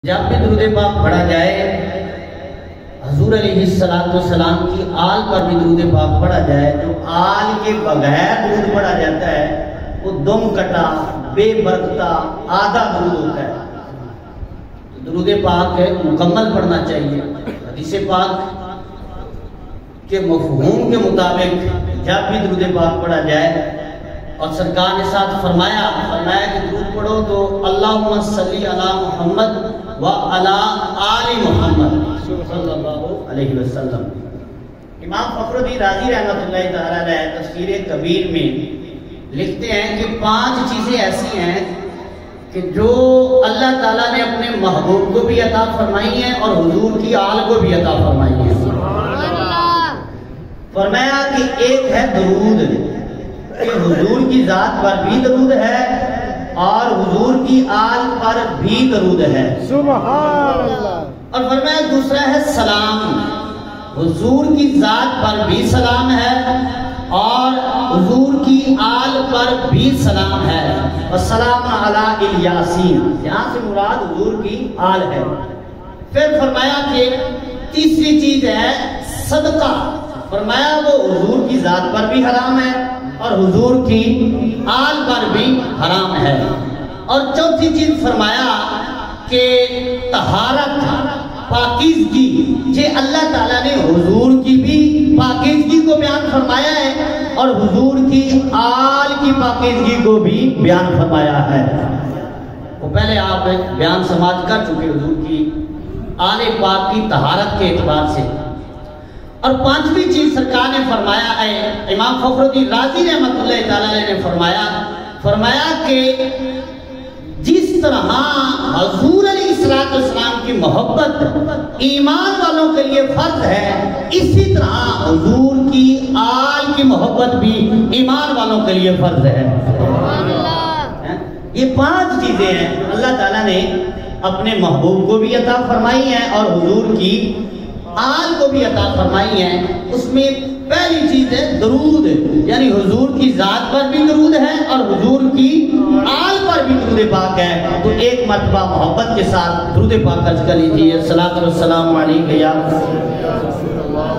جب بھی درود پاک پڑھا جائے حضور علیہ السلام کی آل پر بھی درود پاک پڑھا جائے، جو آل کے بغیر درود پڑھا جاتا ہے وہ دم کٹا، بے برکتہ، آدھا درود ہوتا ہے۔ تو درود پاک مکمل پڑھنا چاہیے۔ حدیث پاک کے مفہوم کے مطابق جب بھی درود پاک پڑھا جائے، اور سرکار نے ساتھ فرمایا کہ درود پڑھو تو اللہم صلی علی محمد و علی آل محمد صلی اللہ علیہ وسلم۔ امام فخر الدین رازی رحمۃ اللہ تعالیٰ علیہ تفسیر کبیر میں لکھتے ہیں کہ 5 چیزیں ایسی ہیں کہ جو اللہ تعالیٰ نے اپنے محبوب کو بھی عطا فرمائی ہیں اور حضور کی آل کو بھی عطا فرمائی ہیں۔ فرمایا کہ ایک ہے درود، کہ حضور کی ذات پر بھی درود ہے اور حضور کی آل پر بھی درود ہے، سبحان اللہ۔ اور فرمایا دوسرا ہے سلام، حضور کی ذات پر بھی سلام ہے اور حضور کی آل پر بھی سلام ہے، والسلام علی الیاسین، یہاں سے مراد حضور کی آل ہے۔ پھر فرمایا کہ تیسری چیز ہے صدقہ، فرمایا وہ حضور کی ذات پر بھی حرام ہے اور حضور کی آل پر بھی حرام ہے۔ اور چوتھی چیز فرمایا کہ طہارت، پاکیزگی، یہ اللہ تعالیٰ نے حضور کی بھی پاکیزگی کو بیان فرمایا ہے اور حضور کی آل کی پاکیزگی کو بھی بیان فرمایا ہے۔ وہ پہلے آپ بیان سماعت کر چکے حضور کی آل پاک کی طہارت کے اعتبار سے۔ اور 5ویں چیز سرکار نے فرمایا ہے، امام فخر الدین رازی رحمۃ اللہ تعالیٰ نے فرمایا کہ جس طرح حضور علیہ السلام کی محبت ایمان والوں کے لیے فرض ہے، اسی طرح حضور کی آل کی محبت بھی ایمان والوں کے لیے فرض ہے۔ یہ 5 چیزیں ہیں اللہ تعالیٰ نے اپنے محبوب کو بھی عطا فرمائی ہیں اور حضور کی آل کو بھی عطا فرمائی ہیں۔ اس میں پہلی چیز ہے درود، یعنی حضور کی ذات پر بھی درود ہے اور حضور کی آل پر بھی درود پاک ہے۔ تو ایک مرتبہ محبت کے ساتھ درود پاک درج کر لیجیے۔ الصلاۃ والسلام علیک یا رسول اللہ۔